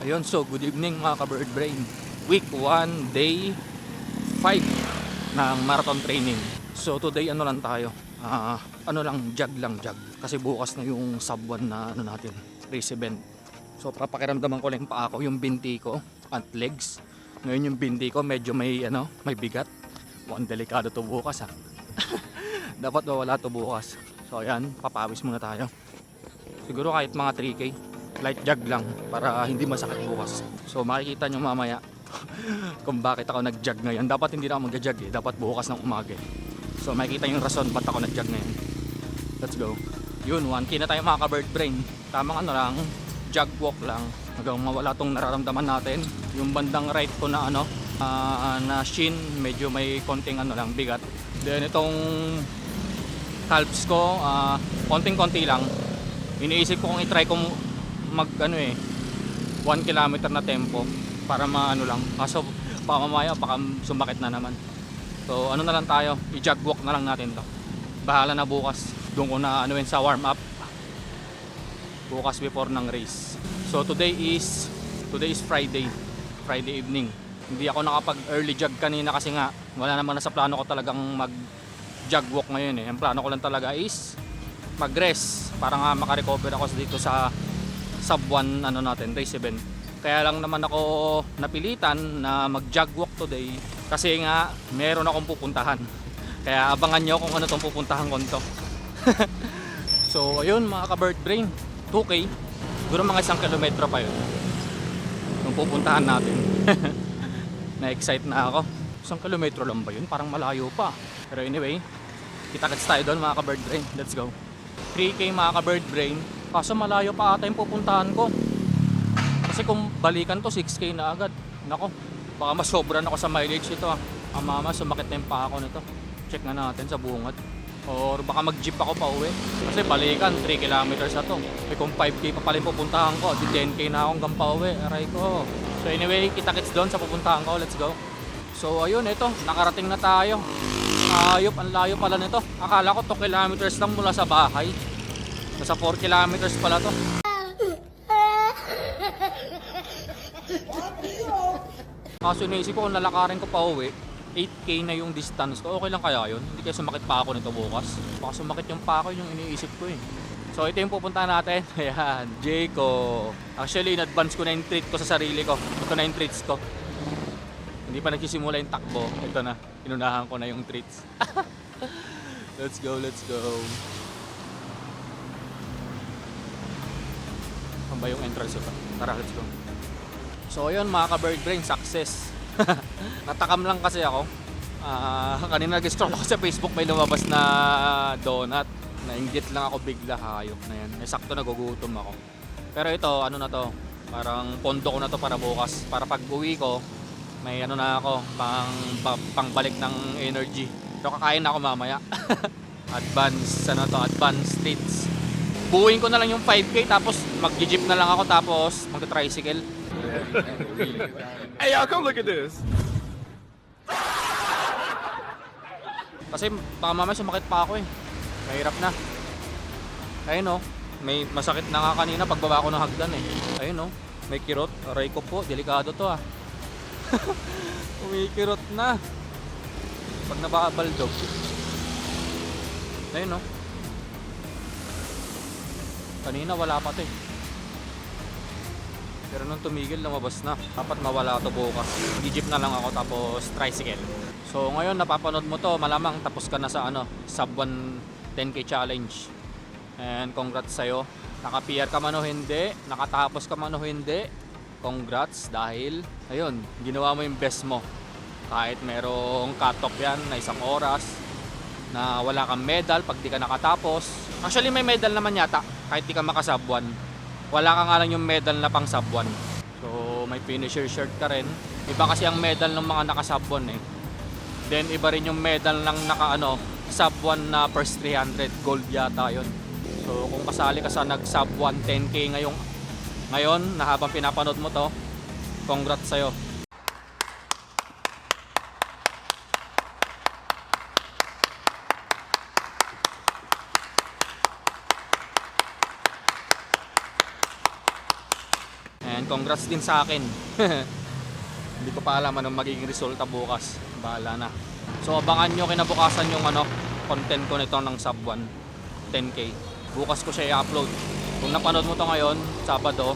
Ayun, so good evening mga ka-bird brain. Week 1, day 5 ng marathon training. So today ano lang tayo, jog lang jog. Kasi bukas na yung sub 1 na natin, race event. So papakiramdaman ko lang pa ako yung binti ko at legs. Ngayon yung binti ko medyo may bigat. Mukhang delikado to bukas Dapat wala to bukas. So ayan, papawis muna tayo. Siguro kahit mga 3K, light jog lang para hindi masakit bukas. So makikita nyo mamaya kung bakit ako nag-jog ngayon. Dapat hindi na ako mag-jog dapat bukas ng umaga. So makikita yung rason ba't ako nag-jog ngayon. Let's go. Yun, 1K na tayo mga ka-bird brain. Tamang lang, jog walk lang hanggang mawala tong nararamdaman natin. Yung bandang right ko na na shin, medyo may konting bigat. Then itong calves ko, konting-konti lang. Iniisip ko kung i-try kong mag 1 kilometer na tempo para lang. Kaso pamamaya baka sumakit na naman. So na lang tayo, i-jog walk na lang natin to. Bahala na bukas. Doon ko na sa warm up. Bukas before ng race. So today is Friday evening. Hindi ako nakapag early jog kanina kasi nga wala naman na sa plano ko talagang mag jog walk ngayon Ang plano ko lang talaga is mag-rest para nga makarecover ako dito sa sub 1 race event. Kaya lang naman ako napilitan na mag-jog walk today kasi nga meron akong pupuntahan. Kaya abangan nyo kung ano tong pupuntahan ko nito. So ayun mga ka-bird brain, 2K, siguro mga 1 kilometro pa yun yung pupuntahan natin. Na-excite na ako. 1 kilometro lang ba yun? Parang malayo pa. Pero anyway, kita-kits tayo doon mga ka-bird brain. Let's go. 3K mga ka-bird brain. Kaso malayo pa ata yung pupuntahan ko. Kasi kung balikan to 6K na agad. Nako, baka masobran ako sa mileage ito Mama, sumakit na yung paa ko nito. Check na natin sa bungad. Or baka mag-jeep ako pa uwi. Kasi balikan 3 kilometers na to. Kung 5K pa pala yung pupuntahan ko, di 10K na akong hanggang pa uwi. Aray ko. So anyway, kita-kits doon sa pupuntahan ko. Let's go. So ayun, ito, nakarating na tayo. Ayop, ang layo pala nito. Akala ko 2 kilometers lang mula sa bahay. Nasa 4 kilometers pala to. Kaso naisip ko kung lalakarin ko pa uwi, 8K na yung distance ko. Okay lang kaya yun? Hindi kaya sumakit pa ako nito bukas. Baka sumakit yung pa ako, yung iniisip ko So ito yung pupuntahan natin. Ayan, Jayco. Actually, in advance ko na yung treat ko sa sarili ko. Ito na yung treats ko. Hindi pa nagsisimula yung takbo. Ito na, inunahan ko na yung treats. Let's go, let's go. Ano ba yung entrance ito? Tara, let's go. So ayun mga ka-bird brain, success. Natakam lang kasi ako. Kanina nag-scroll ako sa Facebook, may lumabas na donut. Nainggit lang ako bigla, hayop na yan. Sakto nagugutom ako. Pero ito, na to? Parang pondo ko na to para bukas. Para pag uwi ko, may na ako, pangbalik ng energy. Pero kakain na ako mamaya. Advanced treats. Buuin ko na lang yung 5K tapos mag-jeep na lang ako tapos mag-tricycle. Hey y'all, come look at this. Kasi baka mamaya sumakit pa ako Mahirap na. Ayun may masakit na nga kanina pagbaba ko ng hagdan Ayun may kirot. Aray ko po, delikado to Umikirot na. Pag nababaldog. Ayun kanina wala pa to Pero nung tumigil, lumabas na. Dapat mawala to bukas. Mag-jeep na lang ako tapos tricycle. So ngayon napapanood mo to, malamang tapos ka na sa sub 1 10K challenge. And congrats sa'yo. Naka-PR ka man o hindi, nakatapos ka man o hindi, congrats dahil ayun, ginawa mo yung best mo. Kahit merong cut-off yan na 1 oras, na wala kang medal pag di ka nakatapos. Actually may medal naman yata kahit di ka maka-sub 1. Wala ka nga lang yung medal na pang sub 1. So may finisher shirt ka rin. Iba kasi ang medal ng mga naka-sub 1 Then iba rin yung medal ng naka sub 1 na first 300, gold yata yun. So kung kasali ka sa nag-sub 1 10K ngayon na habang pinapanood mo to, congrats sa'yo. And congrats din sa akin. Hindi ko pa alam anong magiging resulta bukas. Bahala na. So abangan nyo kinabukasan yung content ko nito ng sub 1 10k. Bukas ko siya i-upload. Kung napanood mo to ngayon, Sabado,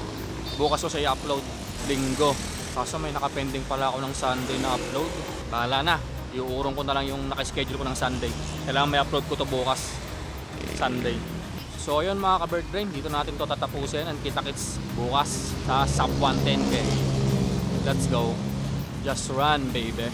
bukas ko siya i-upload. Linggo. Kaso may nakapending pala ako ng Sunday na upload. Bahala na. Iuurong ko na lang yung nakaschedule ko ng Sunday. Kailangan may upload ko to bukas. Sunday. So ayun mga ka-bird brain, dito natin to tatapusin and kita-kits bukas sa sub 1 10k. Let's go. Just run baby.